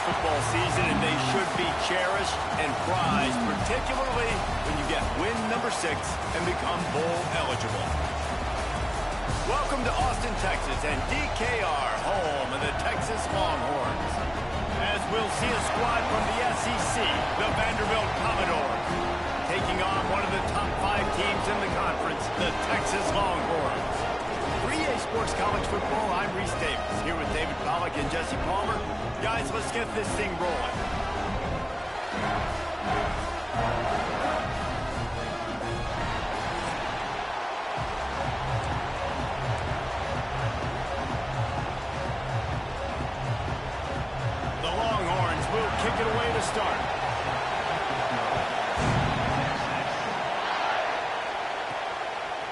football season, and they should be cherished and prized, particularly when you get win number 6 and become bowl eligible. Welcome to Austin, Texas, and DKR, home of the Texas Longhorns. As we'll see a squad from the SEC, the Vanderbilt Commodores, taking on one of the top 5 teams in the conference, the Texas Longhorns. 3A Sports College Football, I'm Reese Davis, here with David Pollack and Jesse Palmer. Guys, let's get this thing rolling. The Longhorns will kick it away to start.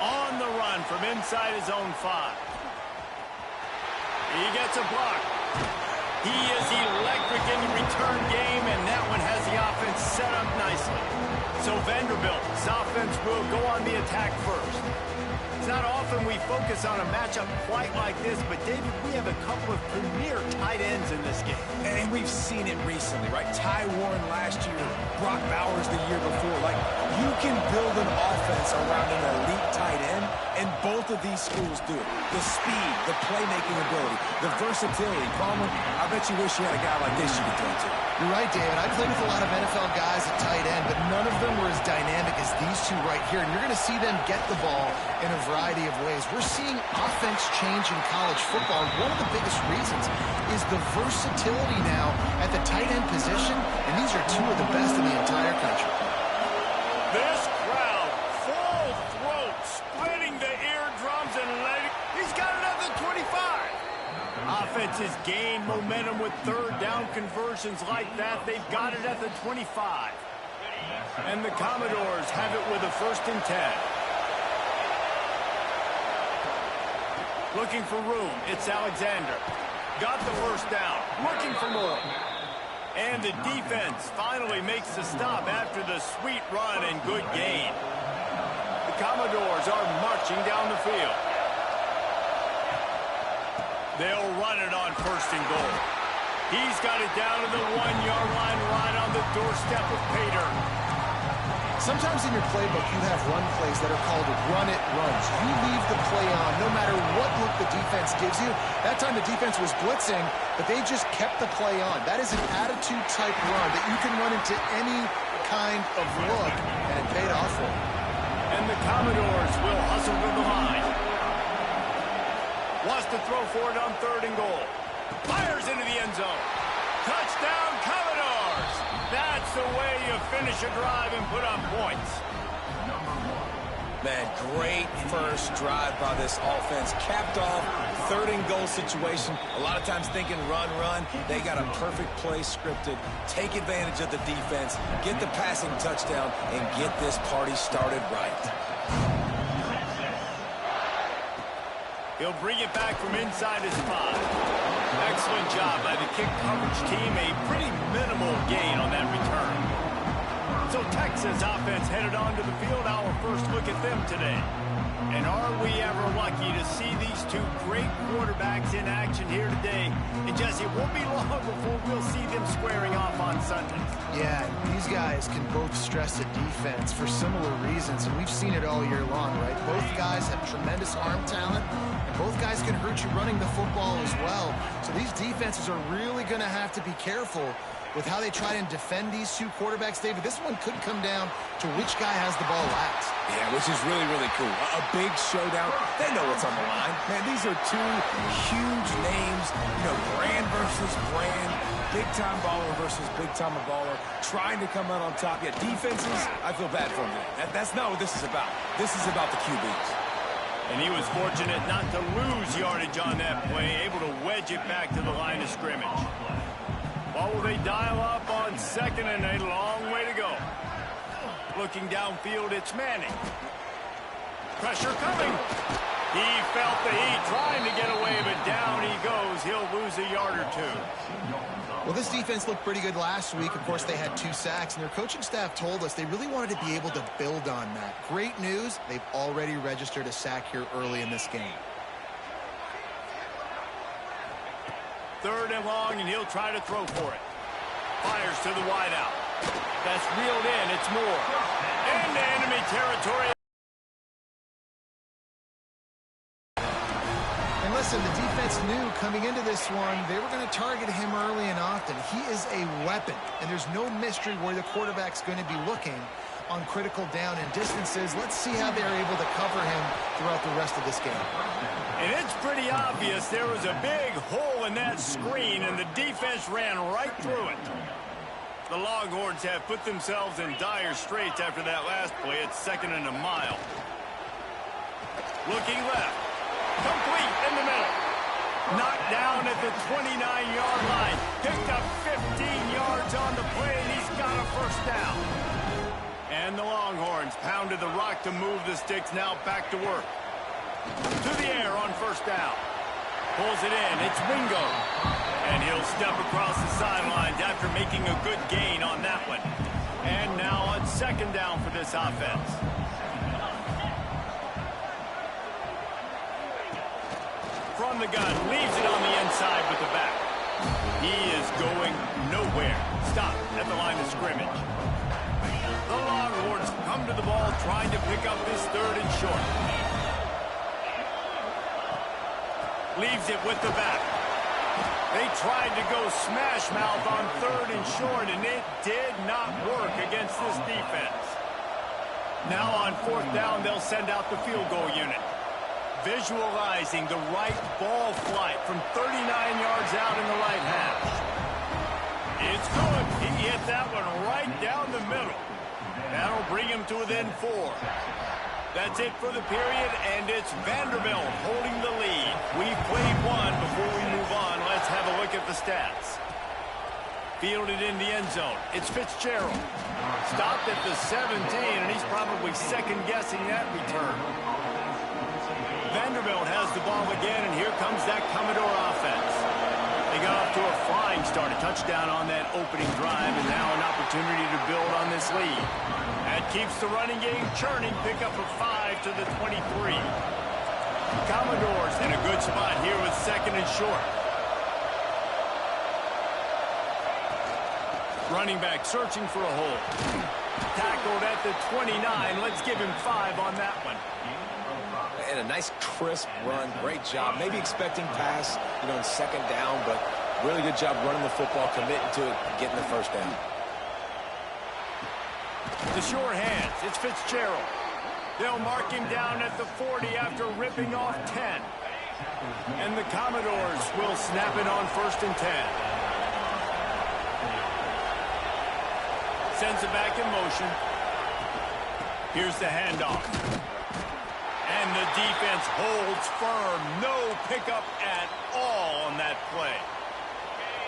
On the run from inside his own 5. He gets a block. He is electric in the return game, and that one has the offense set up nicely. So Vanderbilt's offense will go on the attack first. It's not often we focus on a matchup quite like this, but David, we have a couple of premier tight ends in this game. And we've seen it recently, right? Ty Warren last year, Brock Bowers the year before. Like, you can build an offense around an elite tight end, and both of these schools do it. The speed, the playmaking ability, the versatility. Palmer, I bet you wish you had a guy like this you could throw to. You're right, David. I played with a lot of NFL guys at tight end, but none of them were as dynamic as these two right here. And you're going to see them get the ball in a variety of ways. We're seeing offense change in college football. One of the biggest reasons is the versatility now at the tight end position, and these are two of the best in the entire country. This crowd, full throat, splitting the eardrums and letting... He's got it at the 25. Offense has gained momentum with third down conversions like that. They've got it at the 25. And the Commodores have it with a 1st and 10. Looking for room, it's Alexander. Got the 1st down, looking for more. And the defense finally makes the stop after the sweet run and good gain. The Commodores are marching down the field. They'll run it on 1st and goal. He's got it down to the 1-yard line right on the doorstep of Pater. Sometimes in your playbook, you have run plays that are called run-it runs. You leave the play on no matter what look the defense gives you. That time the defense was blitzing, but they just kept the play on. That is an attitude-type run that you can run into any kind of look, and it paid off for them. And the Commodores will hustle to the line. Wants to throw for it on 3rd and goal. Fires into the end zone. Touchdown, Commodores! That's the way you finish a drive and put on points. Man, great first drive by this offense. Capped off, 3rd and goal situation. A lot of times thinking run. They got a perfect play scripted. Take advantage of the defense, get the passing touchdown, and get this party started right. He'll bring it back from inside his 5. Excellent job by the kick coverage team. A pretty minimal gain on that return. So Texas offense headed onto the field. Our first look at them today. And are we ever lucky to see these two great quarterbacks in action here today? And Jesse, it won't be long before we'll see them squaring off on Sunday. Yeah, these guys can both stress a defense for similar reasons, and we've seen it all year long, right? Both guys have tremendous arm talent, and both guys can hurt you running the football as well. So these defenses are really going to have to be careful with how they try and defend these two quarterbacks. David, this one could come down to which guy has the ball last. Yeah, which is really, really cool. A big showdown. They know what's on the line. Man, these are two huge names. You know, brand versus brand. Big-time baller versus big-time baller. Trying to come out on top. Yeah, defenses, I feel bad for them. That's not what this is about. This is about the QBs. And he was fortunate not to lose yardage on that play, able to wedge it back to the line of scrimmage. What will they dial up on 2nd and a long way to go? Looking downfield, it's Manning. Pressure coming. He felt the heat trying to get away, but down he goes. He'll lose a yard or 2. Well, this defense looked pretty good last week. Of course, they had 2 sacks, and their coaching staff told us they really wanted to be able to build on that. Great news, they've already registered a sack here early in this game. 3rd and long, and he'll try to throw for it. fires to the wideout. That's reeled in. It's more. Into enemy territory. And listen, the defense knew coming into this one, they were going to target him early and often. He is a weapon, and there's no mystery where the quarterback's going to be looking on critical down and distances. Let's see how they're able to cover him throughout the rest of this game. And it's pretty obvious there was a big hole in that screen, and the defense ran right through it. The Longhorns have put themselves in dire straits after that last play. It's 2nd and a mile. Looking left. Complete in the middle. Knocked down at the 29-yard line. Picked up 15 yards on the play, and he's got a first down. And the Longhorns pounded the rock to move the sticks. Now back to work. To the air on first down. Pulls it in. It's Wingo. And he'll step across the sidelines after making a good gain on that one. And now on 2nd down for this offense. From the gun, leaves it on the inside with the back. He is going nowhere. Stop at the line of scrimmage. The Longhorns come to the ball trying to pick up this 3rd and short. Leaves it with the back. They tried to go smash mouth on 3rd and short, and it did not work against this defense. Now on 4th down, they'll send out the field goal unit. Visualizing the right ball flight from 39 yards out in the right hash. It's good. He hit that one right down the middle. That'll bring him to within 4. That's it for the period, and it's Vanderbilt holding the lead. We've played one. Before we move on, let's have a look at the stats. Fielded in the end zone. It's Fitzgerald. Stopped at the 17, and he's probably second-guessing that return. Vanderbilt has the ball again, and here comes that Commodore offense. They got off to a flying start, a touchdown on that opening drive, and now an opportunity to build on this lead. That keeps the running game churning. Pick up a 5 to the 23. Commodores in a good spot here with 2nd and short. Running back searching for a hole. Tackled at the 29. Let's give him 5 on that one. And a nice crisp run. Great job. Maybe expecting pass, in 2nd down, but really good job running the football, committing to it, getting the first down. The sure hands. It's Fitzgerald. They'll mark him down at the 40 after ripping off 10. And the Commodores will snap it on 1st and 10. Sends it back in motion. Here's the handoff. And the defense holds firm. No pickup at all on that play.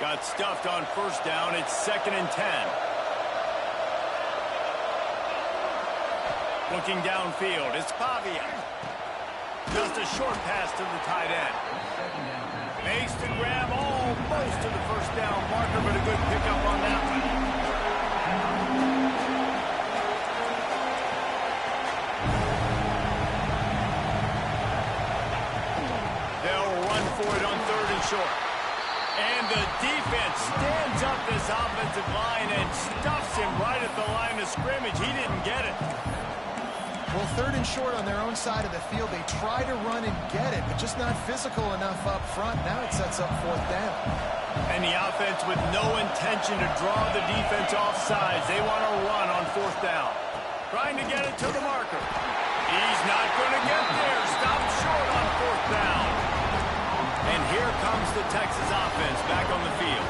Got stuffed on 1st down. It's 2nd and 10. Looking downfield, it's Pavia. Just a short pass to the tight end. Makes the grab almost to the 1st down marker, but a good pickup on that one. They'll run for it on 3rd and short. And the defense stands up this offensive line and stuffs him right at the line of scrimmage. He didn't get it. Well, 3rd and short on their own side of the field. They try to run and get it, but just not physical enough up front. Now it sets up 4th down. And the offense with no intention to draw the defense off sides. They want to run on 4th down. Trying to get it to the marker. He's not going to get there. Stopped short on 4th down. And here comes the Texas offense back on the field.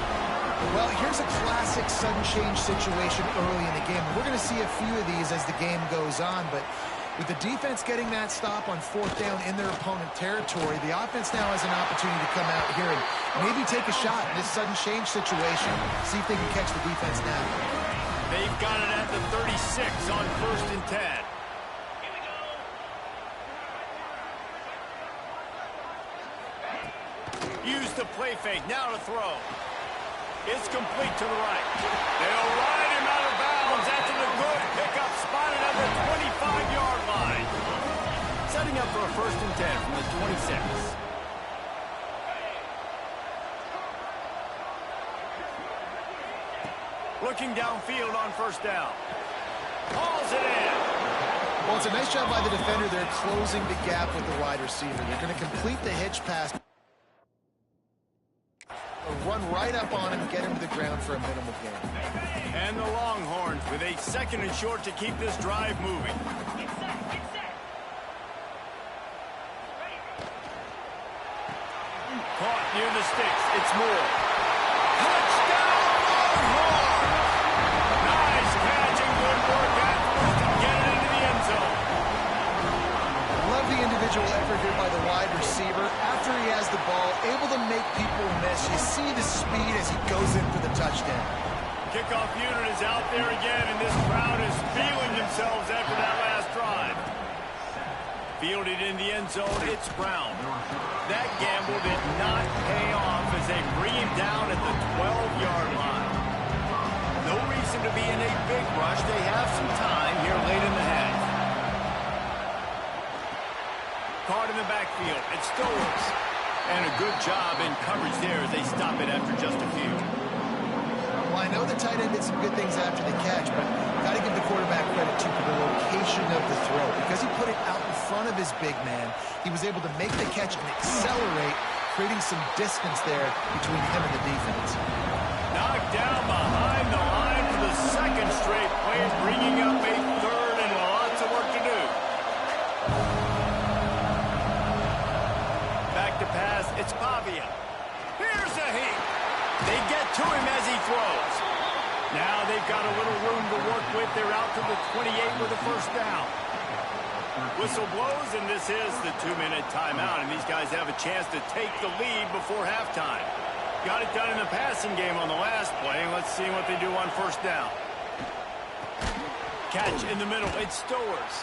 Well, here's a classic sudden change situation early in the game. We're going to see a few of these as the game goes on, but with the defense getting that stop on 4th down in their opponent territory, the offense now has an opportunity to come out here and maybe take a shot in this sudden change situation, see if they can catch the defense now. They've got it at the 36 on 1st and 10. Use the play fake, now to throw. It's complete to the right. They'll ride him out of bounds after the good pickup, spotted at the 25-yard line. Setting up for a 1st and 10 from the 26. Looking downfield on first down. Hauls it in. Well, it's a nice job by the defender. They're closing the gap with the wide receiver. They're going to complete the hitch pass. Run right up on him, get him to the ground for a minimal gain. And the Longhorns with a 2nd and short to keep this drive moving. Caught near the sticks. It's Moore. Touchdown, Longhorns! Nice catch and good work afterwards to get it into the end zone. Love the individual effort here by the wide receiver. After he has the ball, able to make people miss. You see the speed as he goes in for the touchdown. Kickoff unit is out there again, and this crowd is feeling themselves after that last drive. Fielded in the end zone, it's Brown. That gamble did not pay off as they bring him down at the 12-yard line. No reason to be in a big rush. They have some time here late in the half. Caught in the backfield, it's Stowers. And a good job in coverage there as they stop it after just a few. Well, I know the tight end did some good things after the catch, but got to give the quarterback credit, too, for the location of the throw. Because he put it out in front of his big man, he was able to make the catch and accelerate, creating some distance there between him and the defense. Knocked down behind the line for the 2nd straight play, bringing up a 3rd and lots of work to do. Back to pass, it's Pavia. Here's a heat. They get to him as he throws. Now they've got a little room to work with. They're out to the 28 with a 1st down. Whistle blows, and this is the 2-minute timeout, and these guys have a chance to take the lead before halftime. Got it done in the passing game on the last play, and let's see what they do on 1st down. Catch in the middle, it's Stowers.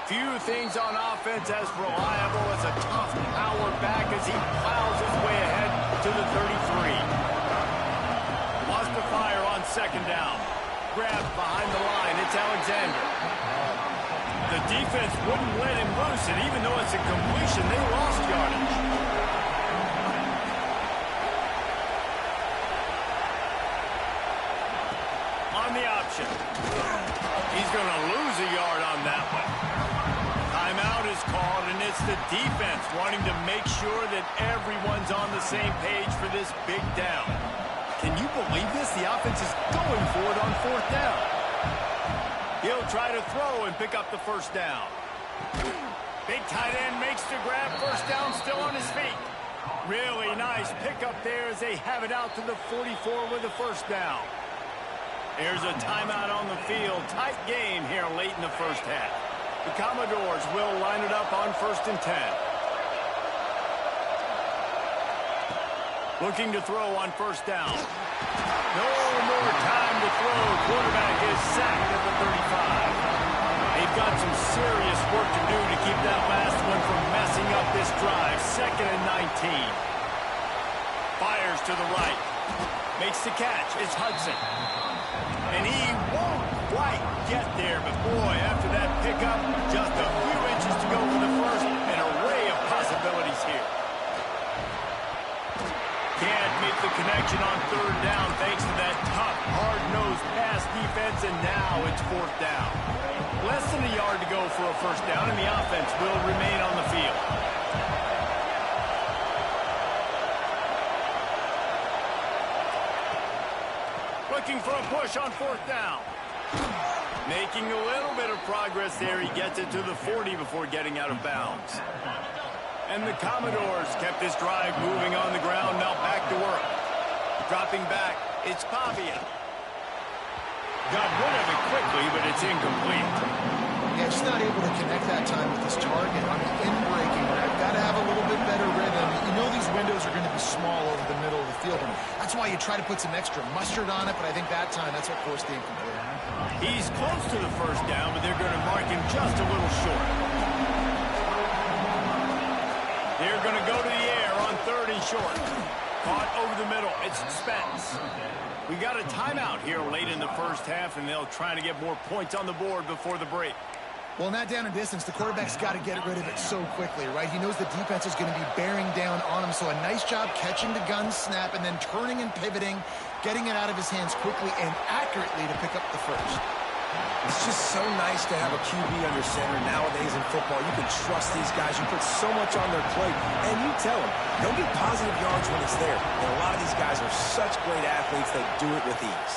Few things on offense as reliable as a tough power back as he plows his way ahead to the 33. Lost the fire on 2nd down. Grabbed behind the line, it's Alexander. The defense wouldn't let him loose, and even though it's a completion, they lost yardage. On the option. He's going to lose a yard on that one. Timeout is called, and it's the defense wanting to make sure that everyone's on the same page for this big down. Can you believe this? The offense is going for it on 4th down. He'll try to throw and pick up the 1st down. Big tight end makes the grab. 1st down, still on his feet. Really nice pickup there as they have it out to the 44 with the 1st down. There's a timeout on the field. Tight game here late in the 1st half. The Commodores will line it up on 1st and 10. Looking to throw on 1st down. No more time to throw. Quarterback is sacked at the 35. They've got some serious work to do to keep that last one from messing up this drive. 2nd and 19. Fires to the right. Makes the catch. It's Hudson. And he won't quite get there, but boy, after that pickup, just a few inches to go for the 1st. An array of possibilities here. Can't make the connection on 3rd down thanks to that tough, hard-nosed pass defense, and now it's 4th down. Less than a yard to go for a 1st down, and the offense will remain on the field. Looking for a push on 4th down. Making a little bit of progress there. He gets it to the 40 before getting out of bounds. And the Commodores kept this drive moving on the ground. Now back to work. Dropping back, it's Pavia. Got rid of it quickly, but it's incomplete. Yeah, just not able to connect that time with his target. I mean, in breaking, right? Got to have a little bit better rhythm. You know these windows are going to be small over the middle of the field, and that's why you try to put some extra mustard on it, but I think that time, that's what forced the incomplete. He's close to the 1st down, but they're going to mark him just a little short. They're going to go to the air on 3rd and short. Caught over the middle. It's Spence. We got a timeout here late in the 1st half, and they'll try to get more points on the board before the break. Well, in that down and distance, the quarterback's got to get rid of it so quickly, right? He knows the defense is going to be bearing down on him, so a nice job catching the gun snap and then turning and pivoting, getting it out of his hands quickly and accurately to pick up the first. It's just so nice to have a QB under center nowadays in football. You can trust these guys. You put so much on their plate, and you tell them, they'll get positive yards when it's there. And a lot of these guys are such great athletes, they do it with ease.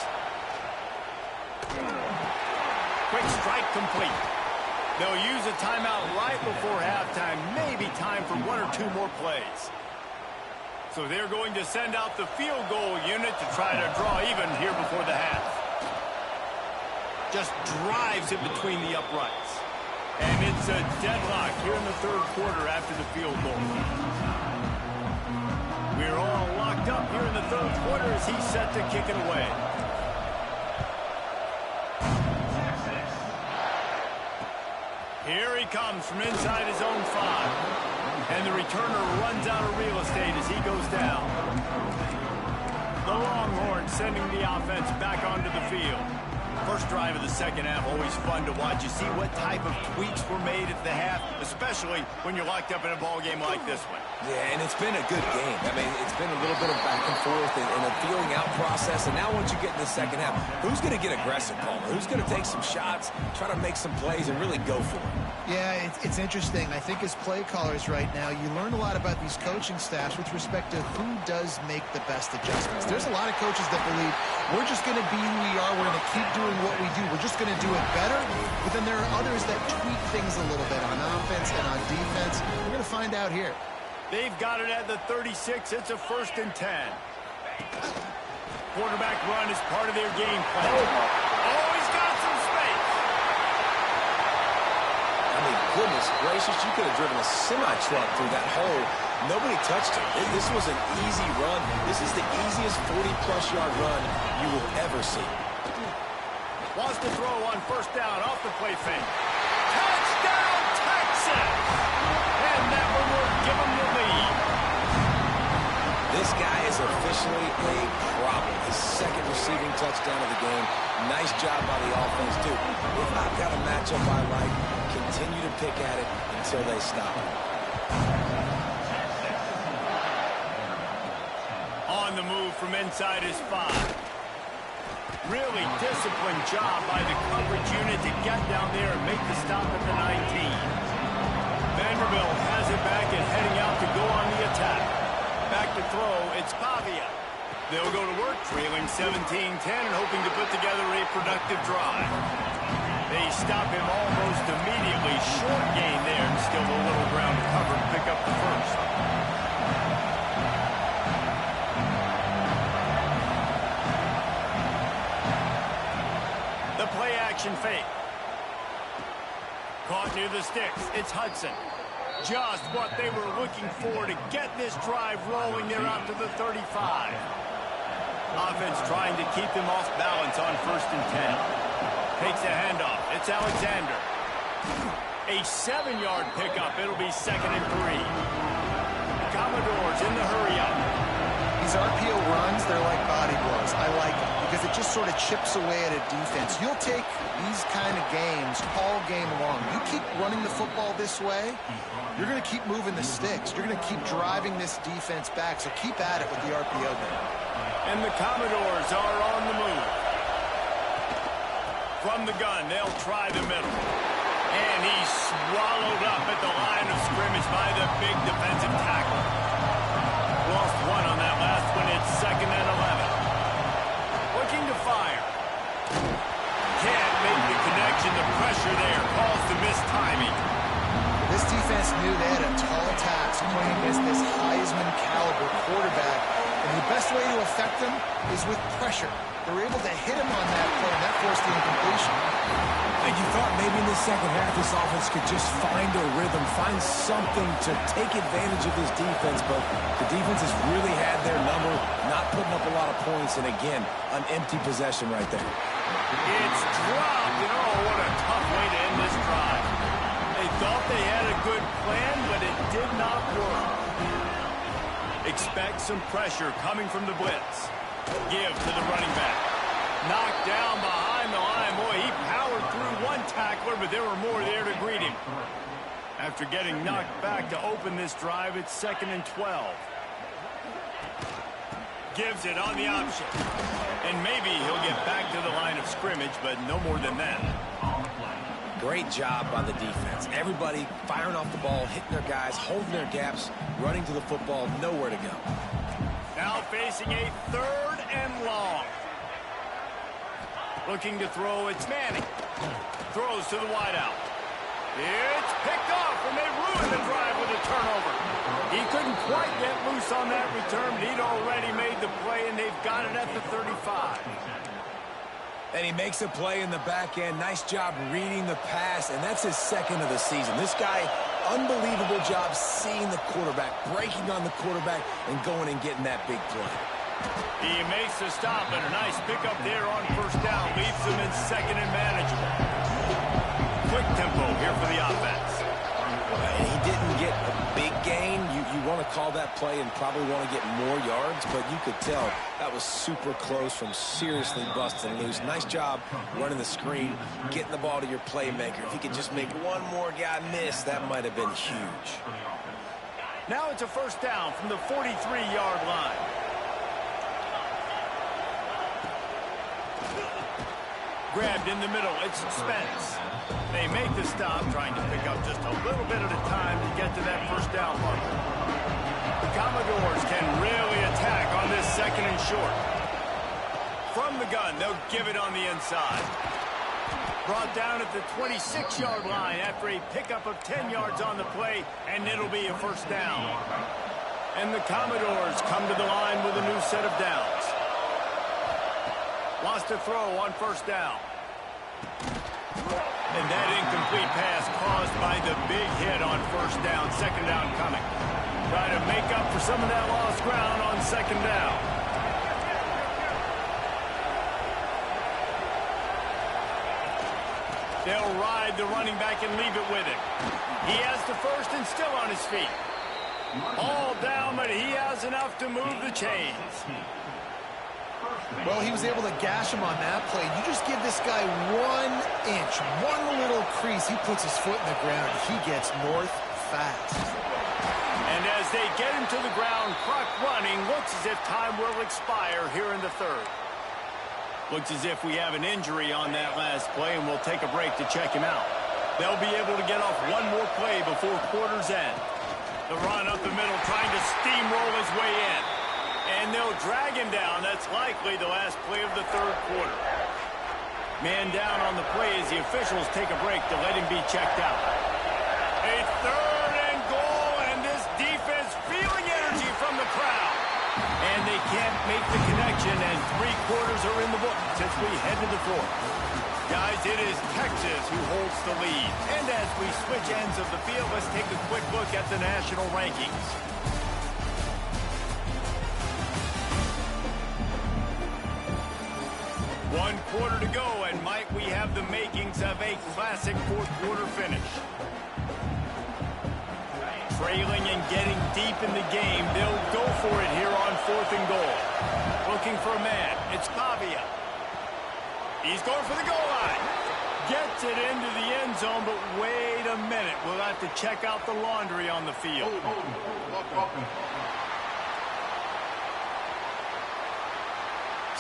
Quick strike complete. They'll use a timeout right before halftime. Maybe time for one or two more plays. So they're going to send out the field goal unit to try to draw even here before the half. Just drives it between the uprights. And it's a deadlock here in the third quarter after the field goal. We're all locked up here in the third quarter as he's set to kick it away. Here he comes from inside his own 5. And the returner runs out of real estate as he goes down. The Longhorns sending the offense back onto the field. First drive of the second half, always fun to watch. You see what type of tweaks were made at the half, especially when you're locked up in a ball game like this one. Yeah, and it's been a good game. I mean, it's been a little bit of back and forth and a feeling out process. And now once you get in the second half, who's going to get aggressive, Palmer? Who's going to take some shots, try to make some plays, and really go for it? Yeah, it's interesting. I think as play callers right now, you learn a lot about these coaching staffs with respect to who does make the best adjustments. There's a lot of coaches that believe we're just going to be who we are. We're going to keep doing what we do. We're just going to do it better. But then there are others that tweak things a little bit on offense and on defense. We're going to find out here. They've got it at the 36. It's a 1st and 10. Quarterback run is part of their game plan. Oh, he's got some space. I mean, goodness gracious, you could have driven a semi-truck through that hole. Nobody touched him. This was an easy run. This is the easiest 40-plus yard run you will ever see. Wants to throw on 1st down off the play fake. Touchdown, Texas! And that one will give them the lead. This guy is officially a problem. His 2nd receiving touchdown of the game. Nice job by the offense, too. If I've got a matchup I like, continue to pick at it until they stop it. On the move from inside his 5. Really disciplined job by the coverage unit to get down there and make the stop at the 19. Vanderbilt has it back and heading out to go on the attack. Back to throw, it's Pavia. They'll go to work, trailing 17-10 and hoping to put together a productive drive. They stop him almost immediately. Short gain there and still a little ground to cover to pick up the first. The play action fake. Caught near the sticks. It's Hudson. Just what they were looking for to get this drive rolling. They're out to the 35. Offense trying to keep them off balance on 1st and 10. Takes a handoff. It's Alexander. A 7-yard pickup. It'll be 2nd and 3. The Commodores in the hurry-up. These RPO runs, they're like body blows. I like them because it just sort of chips away at a defense. You'll take these kind of games all game long. You keep running the football this way, you're going to keep moving the sticks. You're going to keep driving this defense back, so keep at it with the RPO game. And the Commodores are on the move. From the gun, they'll try the middle. And he's swallowed up at the line of scrimmage by the big defensive tackle. Lost one on that last one. It's 2nd and 11. Looking to fire. Can't make the connection. The pressure there caused the missed timing. This defense knew they had a tall task playing against this Heisman caliber quarterback. And the best way to affect them is with pressure. They were able to hit him on that play, and that forced the incompletion. And you thought maybe in the second half this offense could just find a rhythm, find something to take advantage of this defense, but the defense has really had their number, not putting up a lot of points, and again, an empty possession right there. It's dropped, and oh, what a tough way to end this drive. They thought they had a good plan, but it did not work. Expect some pressure coming from the blitz. Give to the running back. Knocked down behind the line. Boy, he powered through one tackler, but there were more there to greet him. After getting knocked back to open this drive, it's 2nd and 12. Gives it on the option. And maybe he'll get back to the line of scrimmage, but no more than that. Great job by the defense. Everybody firing off the ball, hitting their guys, holding their gaps, running to the football, nowhere to go. Now facing a 3rd and long. Looking to throw, it's Manning. Throws to the wideout. It's picked off, and they ruin the drive with a turnover. He couldn't quite get loose on that return, but he'd already made the play, and they've got it at the 35. And he makes a play in the back end. Nice job reading the pass, and that's his 2nd of the season. This guy, unbelievable job seeing the quarterback, breaking on the quarterback, and going and getting that big play. He makes the stop, and a nice pickup there on 1st down. Leaves them in 2nd and manageable. Quick tempo here for the offense. And he didn't get a big gain. You want to call that play and probably want to get more yards, but you could tell that was super close from seriously busting loose. Nice job running the screen, getting the ball to your playmaker. If he could just make one more guy miss, that might have been huge. Now it's a 1st down from the 43-yard line. Grabbed in the middle, it's Spence. They make the stop, trying to pick up just a little bit at a time to get to that 1st down mark. The Commodores can really attack on this 2nd and short. From the gun, they'll give it on the inside. Brought down at the 26-yard line after a pickup of 10 yards on the play, and it'll be a 1st down. And the Commodores come to the line with a new set of downs. Lost a throw on 1st down. And that incomplete pass caused by the big hit on 1st down. 2nd down coming. Try to make up for some of that lost ground on 2nd down. They'll ride the running back and leave it with him. He has the 1st and still on his feet. All down, but he has enough to move the chains. Well, he was able to gash him on that play. You just give this guy 1 inch, one little crease. He puts his foot in the ground. He gets north fast. And as they get him to the ground, clock running, looks as if time will expire here in the 3rd. Looks as if we have an injury on that last play, and we'll take a break to check him out. They'll be able to get off one more play before quarter's end. The run up the middle, trying to steamroll his way in. And they'll drag him down. That's likely the last play of the 3rd quarter. Man down on the play as the officials take a break to let him be checked out. A 3rd and goal, and this defense feeling energy from the crowd. And they can't make the connection, and 3 quarters are in the book as we head to the 4th. Guys, it is Texas who holds the lead. And as we switch ends of the field, let's take a quick look at the national rankings. One quarter to go, and might we have the makings of a classic 4th quarter finish. Trailing and getting deep in the game, they'll go for it here on 4th and goal. Looking for a man, it's Pavia. He's going for the goal line. Gets it into the end zone, but wait a minute. We'll have to check out the laundry on the field.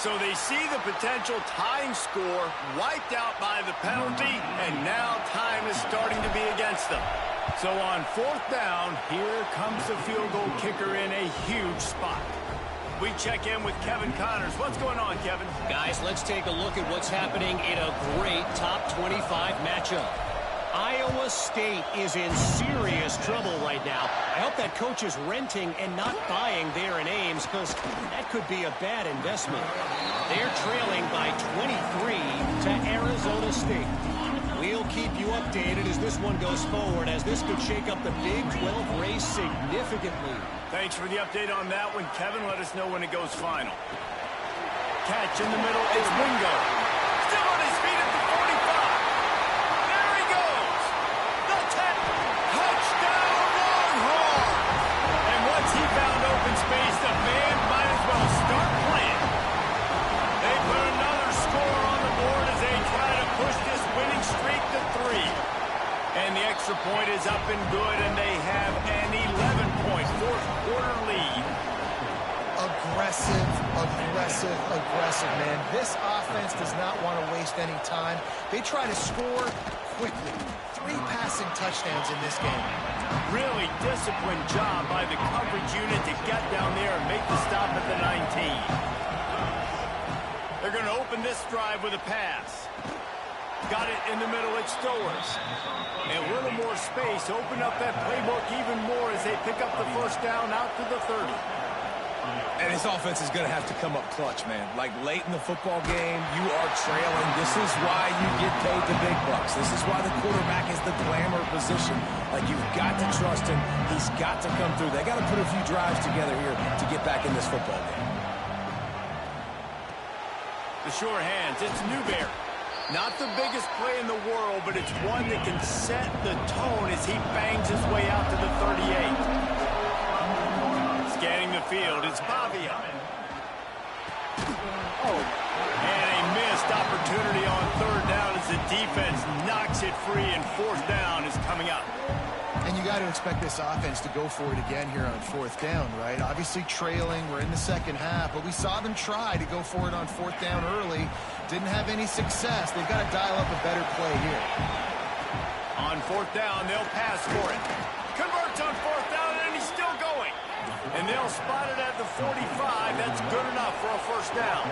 So they see the potential tying score wiped out by the penalty, and now time is starting to be against them. So on 4th down, here comes the field goal kicker in a huge spot. We check in with Kevin Connors. What's going on, Kevin? Guys, let's take a look at what's happening in a great top 25 matchup. Iowa State is in serious trouble right now. I hope that coach is renting and not buying there in Ames, because that could be a bad investment. They're trailing by 23 to Arizona State. We'll keep you updated as this one goes forward, as this could shake up the Big 12 race significantly. Thanks for the update on that one, Kevin. Let us know when it goes final. Catch in the middle, it's Wingo. Still on his feet at the 45. There he goes. The 10. Touchdown, Longhorn. And once he found open space, the man might as well start playing. They put another score on the board as they try to push this winning streak to 3. And the extra point is up and good, and they have an 11-point 4th quarter lead. A aggressive, aggressive, aggressive, man. This offense does not want to waste any time. They try to score quickly. 3 passing touchdowns in this game. Really disciplined job by the coverage unit to get down there and make the stop at the 19. They're going to open this drive with a pass. Got it in the middle, it's Stowers. And a little more space, open up that playbook even more as they pick up the first down out to the 30. And his offense is going to have to come up clutch, man. Like late in the football game, you are trailing. This is why you get paid the big bucks. This is why the quarterback is the glamour position. Like, you've got to trust him. He's got to come through. They got to put a few drives together here to get back in this football game. The sure hands, it's Newberry. Not the biggest play in the world, but it's one that can set the tone as he bangs his way out to the 38. Scanning the field, it's Pavia. And a missed opportunity on 3rd down as the defense knocks it free, and 4th down is coming up. And you got to expect this offense to go for it again here on 4th down, right? Obviously trailing, we're in the second half, but we saw them try to go for it on 4th down early. Didn't have any success. They've got to dial up a better play here. On 4th down, they'll pass for it. Converts on 4th down, and he's still going. And they'll spot it at the 45. That's good enough for a 1st down.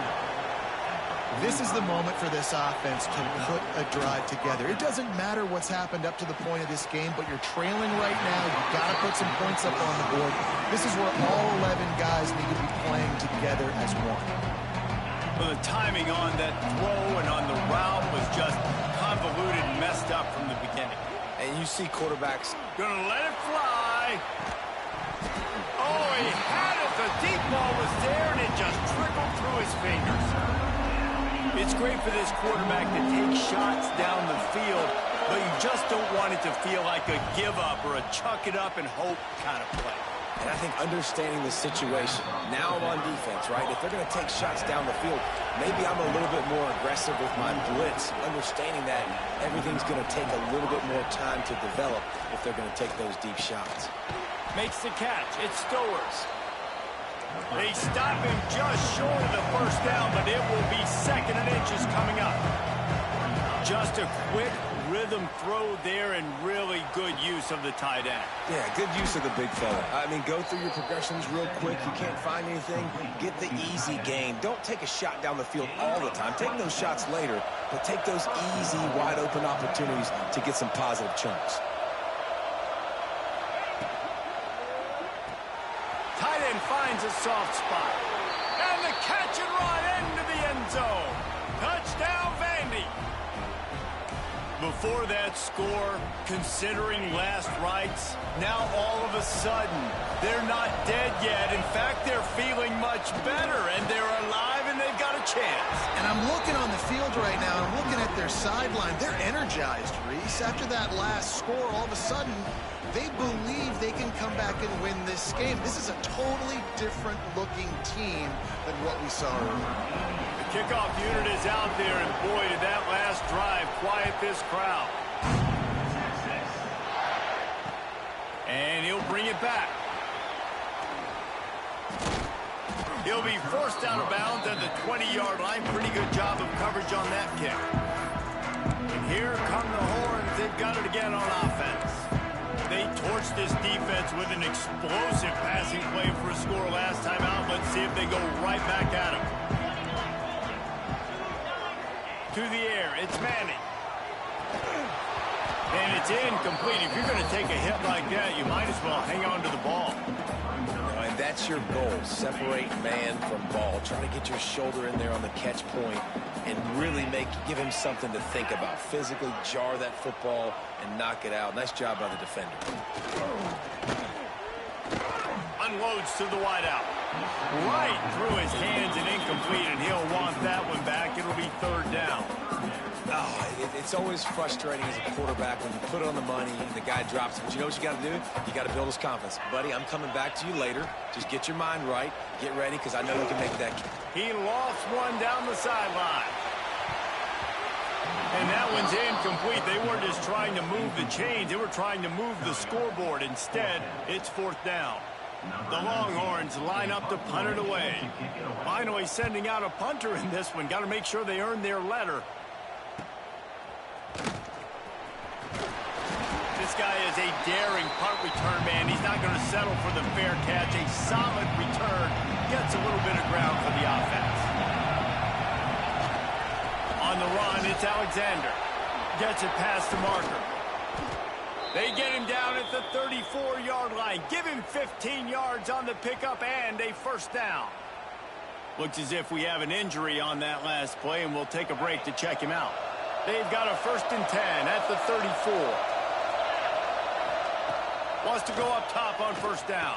This is the moment for this offense to put a drive together. It doesn't matter what's happened up to the point of this game, but you're trailing right now. You've got to put some points up on the board. This is where all 11 guys need to be playing together as one. Well, the timing on that throw and on the route was just convoluted and messed up from the beginning. And you see quarterbacks Gonna let it fly. Oh, he had it. The deep ball was there, and it just trickled through his fingers. It's great for this quarterback to take shots down the field, but you just don't want it to feel like a give-up or a chuck-it-up and hope kind of play. And I think understanding the situation, now I'm on defense, right? If they're going to take shots down the field, maybe I'm a little bit more aggressive with my blitz, understanding that everything's going to take a little bit more time to develop if they're going to take those deep shots. Makes the catch. It's Stowers. They stop him just short of the 1st down, but it will be 2nd and inches coming up. Just a quick rhythm throw there and really good use of the tight end. Yeah, good use of the big fella. I mean, go through your progressions real quick. You can't find anything, get the easy gain. Don't take a shot down the field all the time. Take those shots later, but take those easy, wide-open opportunities to get some positive chunks. Tight end finds a soft spot. And the catch and run into the end zone. Touchdown, Vandy. Before that score, considering last rites, now all of a sudden, they're not dead yet. In fact, they're feeling much better, and they're alive, and they've got a chance. And I'm looking on the field right now, I'm looking at their sideline. They're energized, Reese. After that last score, all of a sudden, they believe they can come back and win this game. This is a totally different-looking team than what we saw earlier. The kickoff unit is out there, and boy, did that last drive quiet this crowd. And he'll bring it back. He'll be forced out of bounds at the 20-yard line. Pretty good job of coverage on that kick. And here come the horns. They've got it again on offense. They torched this defense with an explosive passing play for a score last time out. Let's see if they go right back at him. To the air, it's Manning. And it's incomplete. If you're going to take a hit like that, you might as well hang on to the ball. And that's your goal, separate man from ball. Try to get your shoulder in there on the catch point and really give him something to think about. Physically jar that football and knock it out. Nice job by the defender. Unloads to the wideout. Right through his hands and incomplete, and he'll want that one back. It'll be 3rd down. Oh, it's always frustrating as a quarterback when you put it on the money and the guy drops it. But you know what you got to do? You got to build his confidence. Buddy, I'm coming back to you later. Just get your mind right. Get ready, because I know you can make that. He lost one down the sideline. And that one's incomplete. They weren't just trying to move the chains. They were trying to move the scoreboard. Instead, it's 4th down. The Longhorns line up to punt it away. Finally sending out a punter in this one. Got to make sure they earn their letter. This guy is a daring punt return man. He's not going to settle for the fair catch. A solid return. Gets a little bit of ground for the offense. On the run, it's Alexander. Gets it past the marker. They get him down at the 34-yard line. Give him 15 yards on the pickup and a first down. Looks as if we have an injury on that last play, and we'll take a break to check him out. They've got a 1st and 10 at the 34. Wants to go up top on first down.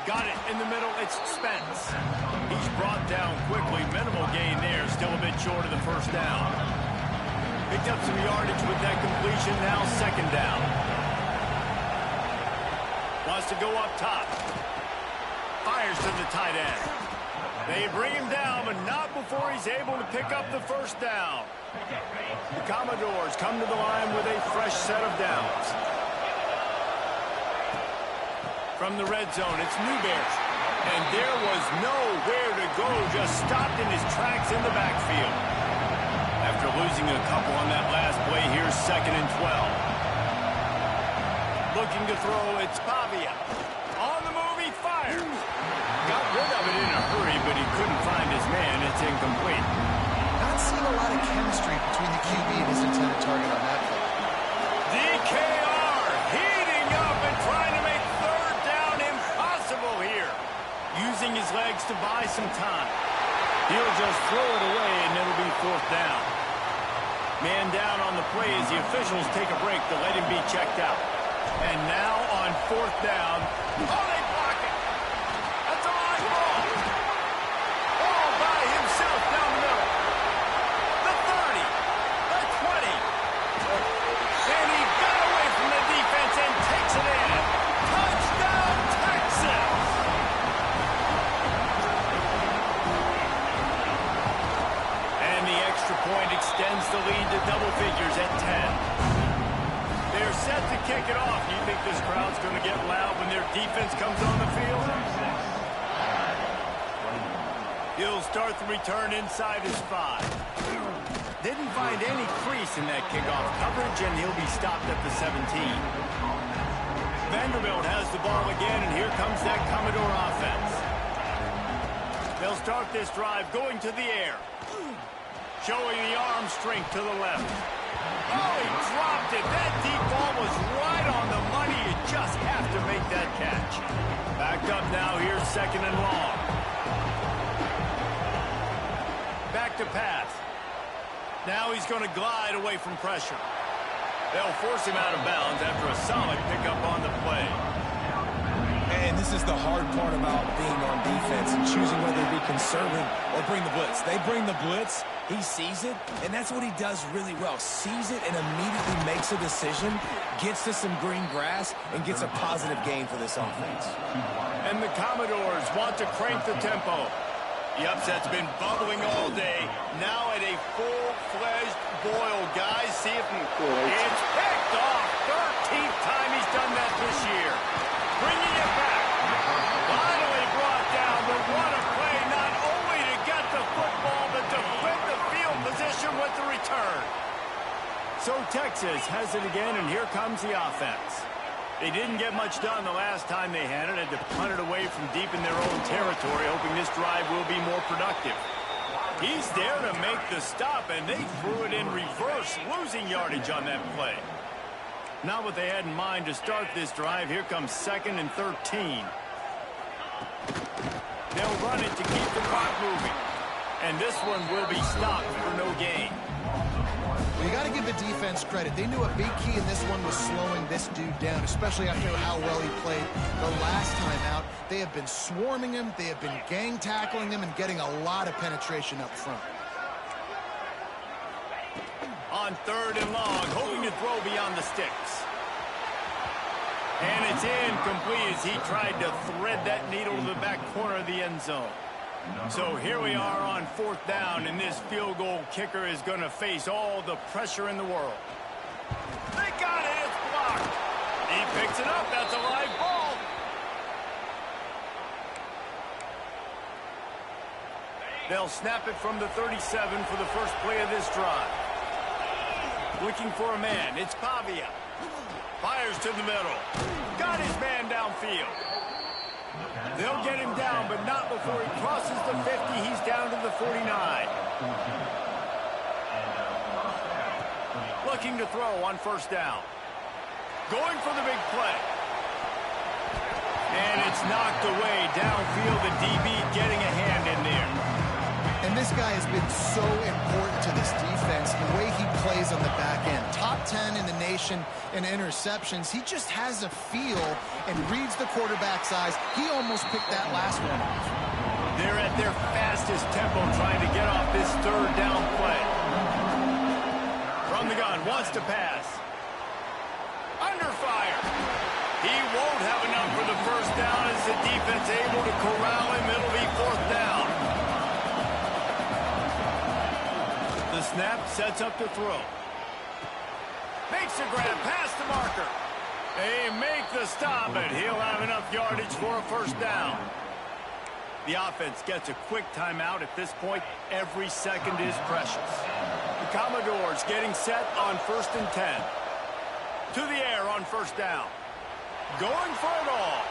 Got it in the middle. It's Spence. He's brought down quickly. Minimal gain there. Still a bit short of the first down. Picked up some yardage with that completion. Now 2nd down. Wants to go up top. Fires to the tight end. They bring him down, but not before he's able to pick up the first down. The Commodores come to the line with a fresh set of downs. From the red zone, it's Newberry. And there was nowhere to go, just stopped in his tracks in the backfield. After losing a couple on that last play, here's 2nd and 12. Looking to throw, it's Pavia. On the move, he fires. Got rid of it in a hurry, but he couldn't find his man. It's incomplete. Not seeing a lot of chemistry between the QB and his intended target on that play. DKR heating up and trying to make 3rd down impossible here. Using his legs to buy some time. He'll just throw it away, and it'll be 4th down. Man down on the play as the officials take a break to let him be checked out. And now on 4th down. Oh, they block it. That's a live ball. All by himself down the middle. The 30. The 20. And he got away from the defense and takes it in. Touchdown, Texas. And the extra point extends the lead to double figures at 10. They're set to kick it off. Do you think this crowd's going to get loud when their defense comes on the field? He'll start the return inside his 5. Didn't find any crease in that kickoff coverage, and he'll be stopped at the 17. Vanderbilt has the ball again, and here comes that Commodore offense. They'll start this drive going to the air. Showing the arm strength to the left. Oh, he dropped it. That deep ball was right on the money. You just have to make that catch. Backed up now. Here's 2nd and long. Back to pass. Now he's going to glide away from pressure. They'll force him out of bounds after a solid pickup on the play. And this is the hard part about being on defense and choosing whether to be conservative or bring the blitz. They bring the blitz, he sees it, and that's what he does really well. Sees it and immediately makes a decision, gets to some green grass, and gets a positive gain for this offense. And the Commodores want to crank the tempo. The upset's been bubbling all day. Now at a full-fledged boil. Guys, see if it's picked off. 13th time he's done that this year. Bringing it back. Finally brought down, but what a play, not only to get the football, but to flip the field position with the return. So Texas has it again, and here comes the offense. They didn't get much done the last time they had it. Had to punt it away from deep in their own territory, hoping this drive will be more productive. He's there to make the stop, and they threw it in reverse, losing yardage on that play. Not what they had in mind to start this drive. Here comes 2nd and 13. They'll run it to keep the clock moving. And this one will be stopped for no gain. Well, you got to give the defense credit. They knew a big key in this one was slowing this dude down, especially after how well he played the last time out. They have been swarming him. They have been gang tackling him and getting a lot of penetration up front. On 3rd and long, hoping to throw beyond the sticks. And it's incomplete as he tried to thread that needle to the back corner of the end zone. So here we are on 4th down, and this field goal kicker is going to face all the pressure in the world. They got it. It's blocked. He picks it up. That's a live ball. They'll snap it from the 37 for the first play of this drive. Looking for a man. It's Pavia. Fires to the middle. Got his man downfield. They'll get him down, but not before he crosses the 50. He's down to the 49. Looking to throw on first down. Going for the big play. And it's knocked away downfield. The DB getting a hand in there. And this guy has been so important to this defense, the way he plays on the back end. Top 10 in the nation in interceptions. He just has a feel and reads the quarterback's eyes. He almost picked that last one off. They're at their fastest tempo trying to get off this third down play. From the gun, wants to pass. Under fire. He won't have enough for the first down as the defense able to corral him. It'll be fourth down. The snap sets up to throw. Makes a grab past the marker. They make the stop, and he'll have enough yardage for a first down. The offense gets a quick timeout at this point. Every second is precious. The Commodores getting set on 1st and 10. To the air on first down. Going for it all.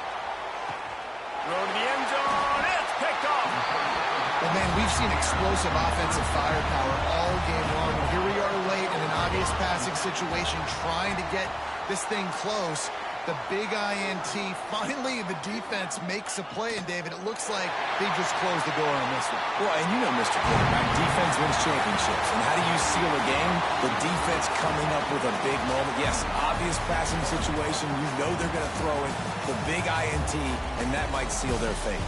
Throw to the end zone. It's picked off. And man, we've seen explosive offensive firepower all game long. And here we are late in an obvious passing situation, trying to get this thing close. The big INT. Finally, the defense makes a play. And, David, it looks like they just closed the door on this one. Well, and you know, Mr. Quarterback, defense wins championships. And how do you seal a game? The defense coming up with a big moment. Yes, obvious passing situation. You know they're going to throw it. The big INT, and that might seal their fate.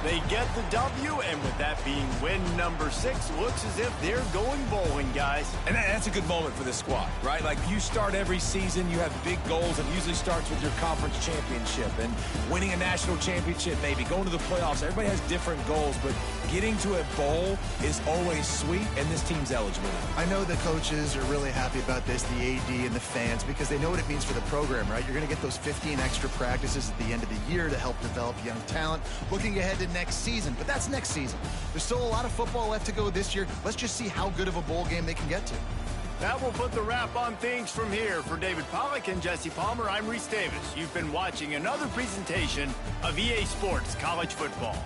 They get the W, and with that being win number 6, looks as if they're going bowling, guys. And that's a good moment for this squad, right? Like, you start every season, you have big goals. It usually starts with your conference championship and winning a national championship, maybe going to the playoffs. Everybody has different goals, but getting to a bowl is always sweet, and this team's eligible. I know the coaches are really happy about this, the AD and the fans, because they know what it means for the program, right? You're going to get those 15 extra practices at the end of the year to help develop young talent. Looking ahead to next season, but that's next season. There's still a lot of football left to go this year. Let's just see how good of a bowl game they can get to. That will put the wrap on things from here. For David Pollack and Jesse Palmer, I'm Reese Davis. You've been watching another presentation of EA Sports College Football.